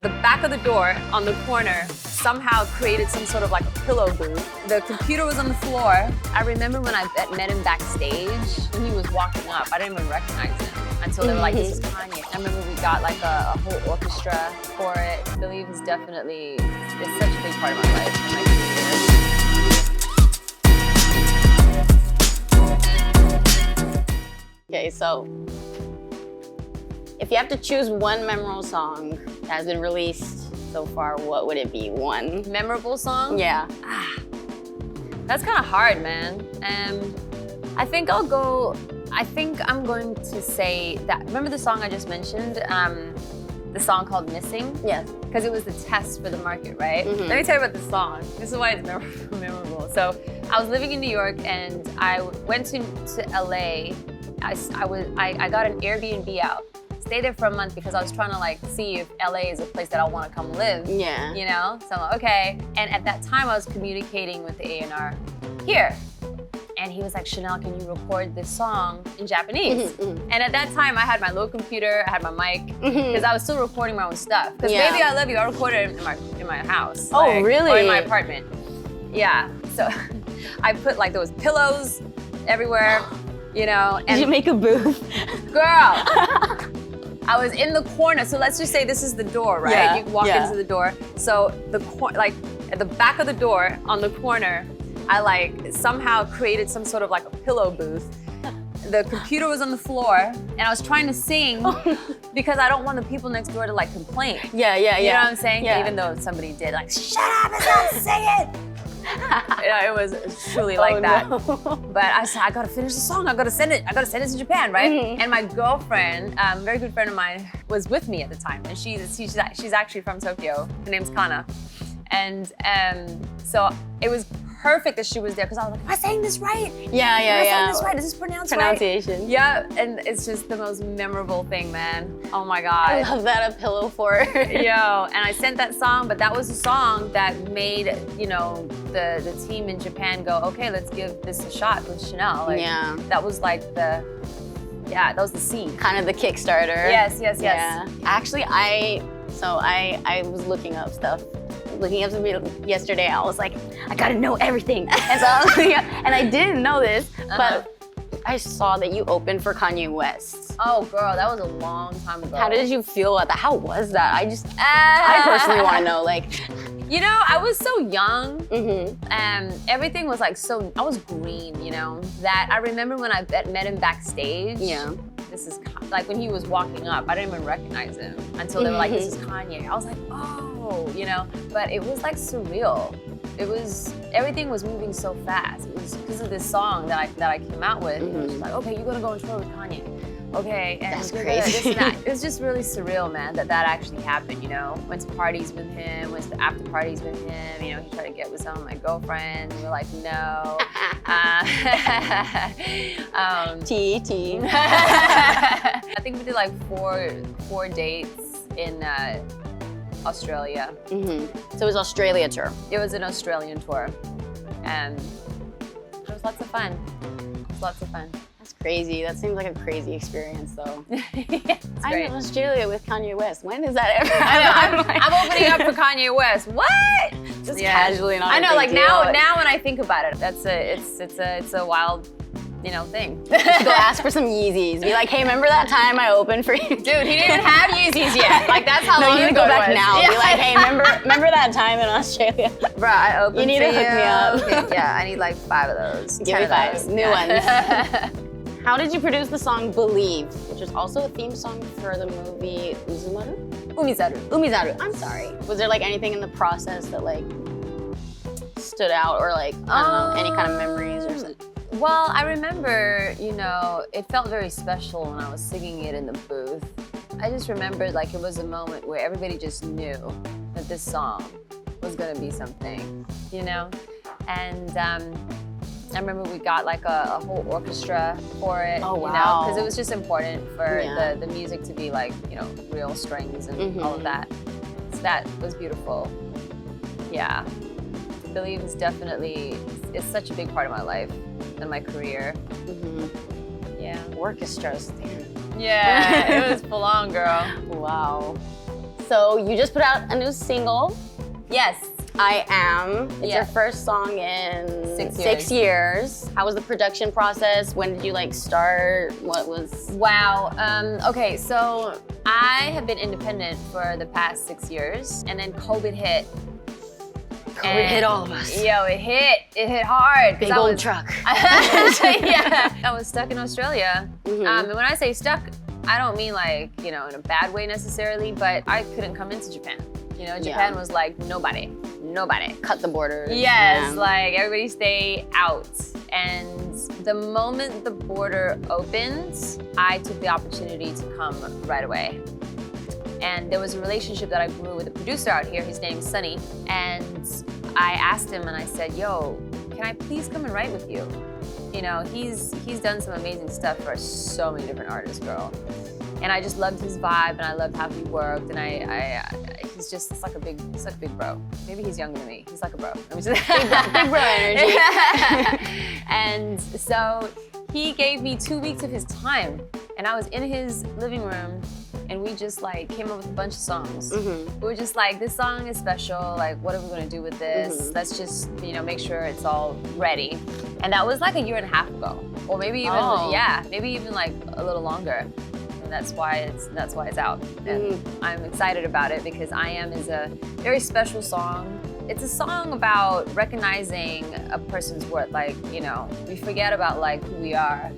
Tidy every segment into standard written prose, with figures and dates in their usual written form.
The back of the door on the corner somehow created some sort of like a pillow booth. The computer was on the floor. I remember when I met him backstage when he was walking up. I didn't even recognize him until they were like, this is Kanye. I remember we got like a whole orchestra for it. Believe is definitely, it's such a big part of my life and my career. Okay, so if you have to choose one memorable song that has been released so far, what would it be? One memorable song? Yeah. That's kind of hard, man. I think I'm going to say that, remember the song I just mentioned? The song called Missing? Yes. Because it was the test for the market, right? Let me tell you about this song. This is why it's memorable. So I was living in New York and I went to LA. I got an Airbnb out. Stayed there for a month because I was trying to like see if LA is a place that I want to come live. Yeah. You know? So I'm like, okay. And at that time I was communicating with the A&R here. And he was like, Chanel, can you record this song in Japanese? And at that time I had my little computer, I had my mic, because I was still recording my own stuff. Because Baby I Love You, I recorded it in my house. Oh, like, really? Or in my apartment. Yeah. So I put like those pillows everywhere, you know. And did you make a booth? Girl! I was in the corner, so let's just say this is the door, right? Yeah, you walk into the door. So like at the back of the door on the corner, I like somehow created some sort of like a pillow booth. The computer was on the floor, and I was trying to sing because I don't want the people next door to like complain. Yeah. You know what I'm saying? Yeah. Even though somebody did, like, shut up and not sing it. You know, it was truly like that. No. But I said, I gotta finish the song. I gotta send it to Japan, right? And my girlfriend, very good friend of mine, was with me at the time, and she's actually from Tokyo. Her name's Kana, and so it was perfect that she was there because I was like, am I saying this right? Yeah. Am I saying this right? Is this pronounced right? Pronunciation. Yeah, and it's just the most memorable thing, man. Oh my God. I love that, a pillow fort. Yo, and I sent that song, but that was a song that made, you know, the team in Japan go, okay, let's give this a shot with Chanel. Like, Yeah. That was like that was the seed. Kind of the Kickstarter. Yes. Yeah. Actually, I was looking up stuff yesterday. I was like, I gotta know everything. And so I was looking up, and I didn't know this, but I saw that you opened for Kanye West. Oh, girl, that was a long time ago. How did you feel about that? How was that? I personally want to know, like. You know, I was so young, and everything was like I was green, you know? That I remember when I met him backstage. Yeah. This is, like when he was walking up, I didn't even recognize him until they were like, this is Kanye. I was like, oh, you know? But it was like surreal. Everything was moving so fast. It was because of this song that I came out with. It was just like, okay, you're gonna go and tour with Kanye. Okay, and that's crazy. This and that. It was just really surreal, man, that actually happened, you know? Went to parties with him, went to after parties with him, you know, he tried to get with some of my girlfriends, and we were like, no. T. I think we did like four dates in Australia. So it was Australia tour. It was an Australian tour, and it was lots of fun. That's crazy. That seems like a crazy experience, though. I'm great. in Australia with Kanye West. When does that ever I know, happen? I'm opening up for Kanye West. What? Just casually, not I know, a like big deal. now when I think about it, it's a wild, you know, thing. You should go ask for some Yeezys. Be like, hey, remember that time I opened for you? Dude, he didn't even have Yeezys yet. Like that's how long you need to ago go back it was. now. Yeah. Be like, hey, remember that time in Australia? Bruh, I opened You need for to hook me up. Okay, yeah, I need like 5 of those. Give me 10 of 5 those. new Yeah. ones. How did you produce the song Believe, which is also a theme song for the movie Umizaru? I'm sorry. Was there like anything in the process that like stood out, or like, I don't know, any kind of memories or something? Well, I remember, you know, it felt very special when I was singing it in the booth. I just remembered like it was a moment where everybody just knew that this song was gonna be something, you know? And I remember we got like a whole orchestra for it, Oh, you know, wow. because it was just important for Yeah. the music to be like, you know, real strings and all of that. So that was beautiful. Yeah. Believe is definitely, it's such a big part of my life and my career. Yeah. Orchestras, damn. Yeah, it was full on, girl. Wow. so you just put out a new single. Yes. I Am. It's your first song in 6 years. How was the production process? When did you like start? What was... Wow. Okay, so I have been independent for the past 6 years, and then COVID hit. COVID hit all of us. Yo, it hit hard. Big old truck. Yeah, I was stuck in Australia. And when I say stuck, I don't mean like, you know, in a bad way necessarily, but I couldn't come into Japan. You know, Japan was like, nobody. Cut the borders. Yes, like everybody stay out. And the moment the border opened, I took the opportunity to come right away. And there was a relationship that I grew with a producer out here. His name's Sunny. And I asked him and I said, yo, can I please come and write with you? You know, he's done some amazing stuff for so many different artists, girl. And I just loved his vibe and I loved how he worked. And he's just like a big bro. Maybe he's younger than me. He's like a bro. Big bro energy. And so he gave me 2 weeks of his time. And I was in his living room and we just like came up with a bunch of songs. We were just like, this song is special. Like, what are we gonna do with this? Let's just, you know, make sure it's all ready. And that was like a year and a half ago. Or maybe even, maybe even like a little longer. And that's why it's out. And I'm excited about it because I Am is a very special song. It's a song about recognizing a person's worth. Like, you know, we forget about like who we are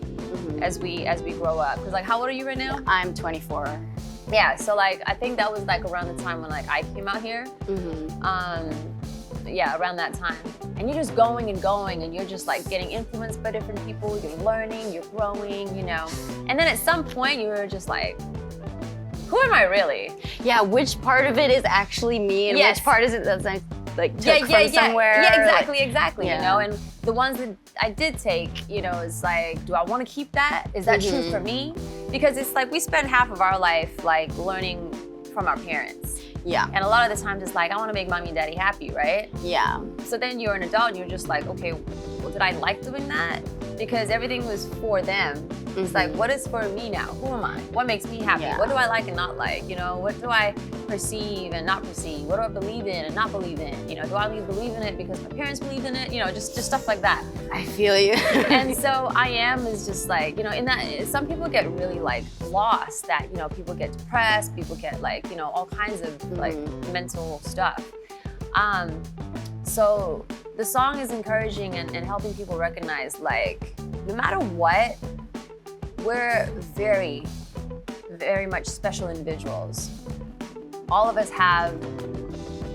as we grow up. Cause like, how old are you right now? I'm 24. Yeah, so like, I think that was like around the time when like I came out here. Yeah, around that time. And you're just going and going and you're just like getting influenced by different people. You're learning, you're growing, you know. And then at some point you're just like, who am I really? Yeah, which part of it is actually me and which part is it that's like took from somewhere? Yeah, exactly, you know. And the ones that I did take, you know, is like, do I want to keep that? Is that true for me? Because it's like we spend half of our life like learning from our parents. Yeah. And a lot of the times it's like, I want to make mommy and daddy happy, right? Yeah. So then you're an adult and you're just like, okay, well, did I like doing that? Because everything was for them. It's like, what is for me now? Who am I? What makes me happy? What do I like and not like? You know, what do I perceive and not perceive? What do I believe in and not believe in? You know, do I believe in it because my parents believed in it? You know, just stuff like that. I feel you. And so I Am is just like, you know, in that, some people get really like lost, that, you know, people get depressed, people get like, you know, all kinds of like mental stuff. So the song is encouraging and helping people recognize like, no matter what, we're very, very much special individuals. All of us have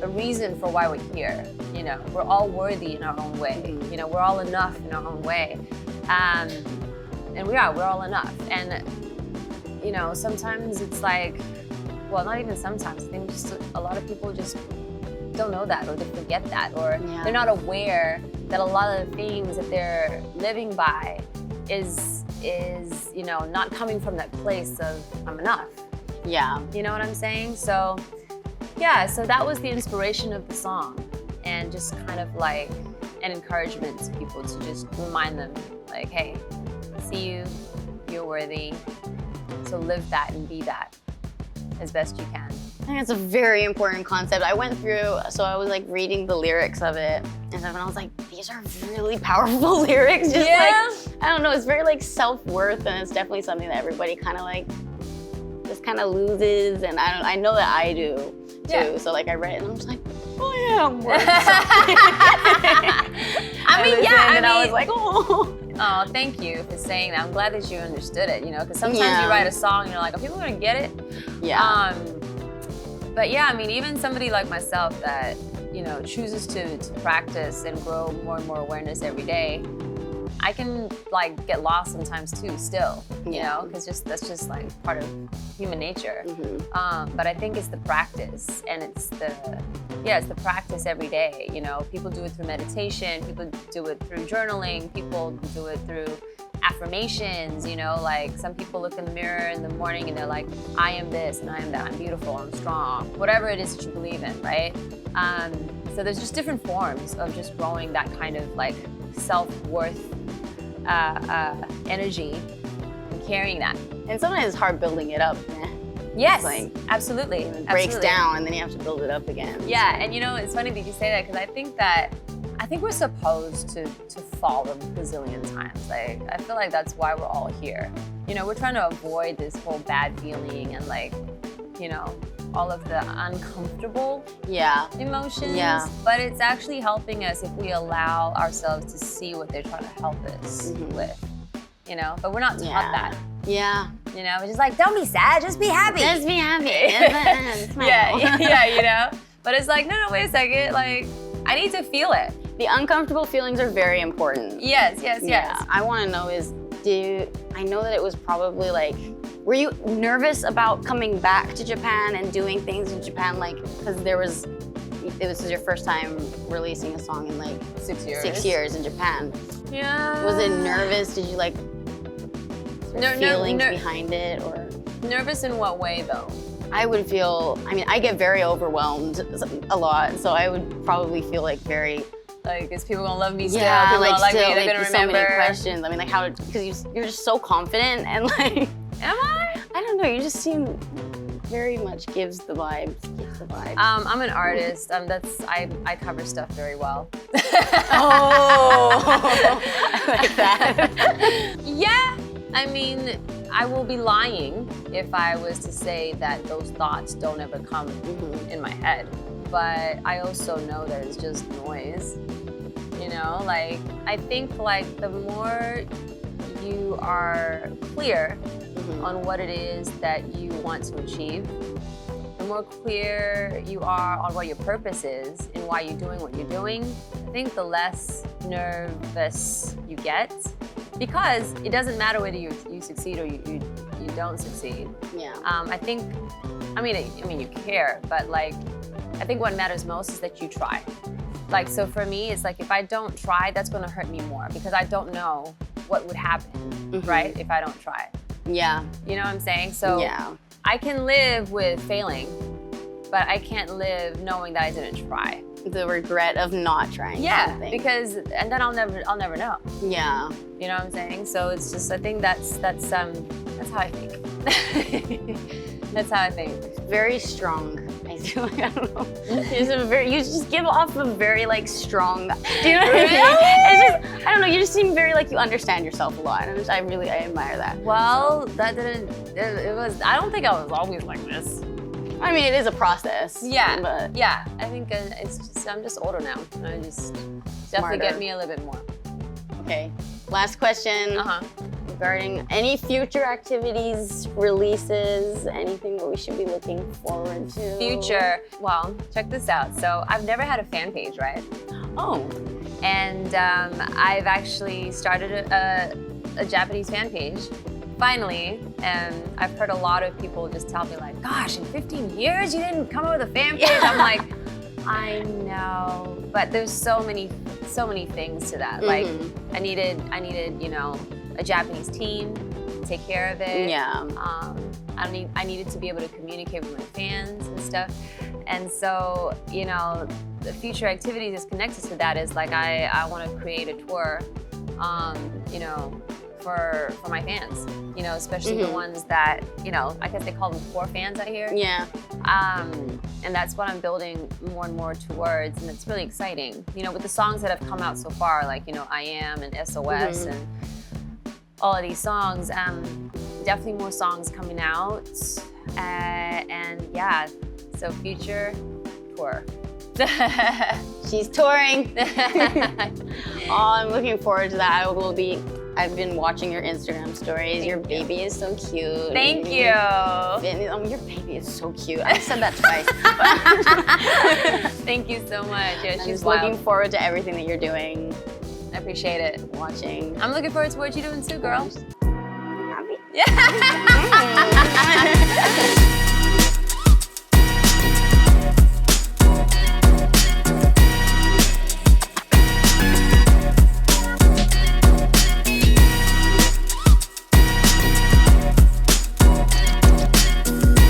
a reason for why we're here. You know, we're all worthy in our own way. You know, we're all enough in our own way. And we're all enough. And, you know, sometimes it's like, well, not even sometimes, I think just a lot of people just don't know that, or they forget that, or they're not aware that a lot of the things that they're living by is, you know, not coming from that place of I'm enough. Yeah. You know what I'm saying? So, yeah, so that was the inspiration of the song, and just kind of like an encouragement to people to just remind them, like, hey, I see you, you're worthy, so live that and be that as best you can. I think it's a very important concept. I went through, so I was like reading the lyrics of it and stuff, and I was like, these are really powerful lyrics. Just like, I don't know, it's very like self-worth, and it's definitely something that everybody kind of like, just kind of loses, and I know that I do too. Yeah. So like I read it and I'm just like, oh yeah, I'm worth something. I mean, and I was like, oh. Oh, thank you for saying that. I'm glad that you understood it, you know, because sometimes you write a song and you're like, are people gonna get it? Yeah. But yeah, I mean, even somebody like myself that, you know, chooses to practice and grow more and more awareness every day, I can like get lost sometimes too still, you know, because that's just like part of human nature. But I think it's the practice, and it's the practice every day, you know. People do it through meditation, people do it through journaling, people do it through affirmations, you know, like some people look in the mirror in the morning and they're like, I am this and I am that, I'm beautiful, I'm strong, whatever it is that you believe in, right? So there's just different forms of just growing that kind of like self-worth energy and carrying that. And sometimes it's hard building it up. Yes, like, absolutely. It breaks down and then you have to build it up again. Yeah, and you know, it's funny that you say that because I think we're supposed to fall a bazillion times. Like, I feel like that's why we're all here. You know, we're trying to avoid this whole bad feeling and like, you know, all of the uncomfortable emotions. Yeah. But it's actually helping us if we allow ourselves to see what they're trying to help us with. You know, but we're not taught that. Yeah. You know, it's just like, don't be sad, just be happy. Just be happy. yeah, you know? But it's like, no, wait a second. Like, I need to feel it. The uncomfortable feelings are very important. Yes. Yeah. I want to know is, I know that it was probably like, were you nervous about coming back to Japan and doing things in Japan? Like, because this is your first time releasing a song in like 6 years. 6 years in Japan. Yeah. Was it nervous? Did you like feelings behind it or? Nervous in what way though? I would feel, I mean, I get very overwhelmed a lot, so I would probably feel like very, like, is people gonna love me still? Yeah, people like gonna like still, me, they're like gonna remember. So many questions. I mean, like how, because you're just so confident and like. Am I? I don't know, you just seem very much gives the vibes. I'm an artist. I cover stuff very well. Oh, I like that. Yeah, I mean, I will be lying if I was to say that those thoughts don't ever come in my head. But I also know that it's just noise. You know, like, I think like the more you are clear on what it is that you want to achieve, the more clear you are on what your purpose is and why you're doing what you're doing, I think the less nervous you get, because it doesn't matter whether you succeed or you don't succeed. Yeah. I mean you care, but like, I think what matters most is that you try. Like, so for me, it's like if I don't try, that's gonna hurt me more because I don't know what would happen, right, if I don't try. Yeah. You know what I'm saying? So yeah. I can live with failing, but I can't live knowing that I didn't try. The regret of not trying something. Because, and then I'll never know. Yeah. You know what I'm saying? So it's just, I think that's how I think. That's how I think. Very strong. I feel like, I don't know. You just give off a very like strong. Do you know what I mean? It's just, I don't know. You just seem very like you understand yourself a lot. I admire that. Well, that didn't. It was. I don't think I was always like this. I mean, it is a process. Yeah. But yeah. I think it's just. I'm just older now. I just definitely get me a little bit more. Okay. Last question. Regarding any future activities, releases, anything that we should be looking forward to? Future. Well, check this out. So I've never had a fan page, right? Oh. And I've actually started a Japanese fan page. Finally, and I've heard a lot of people just tell me like, gosh, in 15 years you didn't come up with a fan page? I'm like, I know, but there's so many things to that. Like, I needed, you know, a Japanese team to take care of it. Yeah. I needed to be able to communicate with my fans and stuff. And so, you know, the future activities is connected to that is like I want to create a tour, you know, for my fans, you know, especially the ones that, you know, I guess they call them core fans out here. Yeah. And that's what I'm building more and more towards, and it's really exciting. You know, with the songs that have come out so far, like, you know, I Am and SOS and all of these songs, definitely more songs coming out. And yeah, so future tour. She's touring. Oh, I'm looking forward to that. I've been watching your Instagram stories. Your baby is so cute. Thank you. Your baby is so cute. I said that twice. Thank you so much. Yeah, she's looking forward to everything that you're doing. I appreciate it. Watching. I'm looking forward to what you're doing too, girl. Happy. Yeah.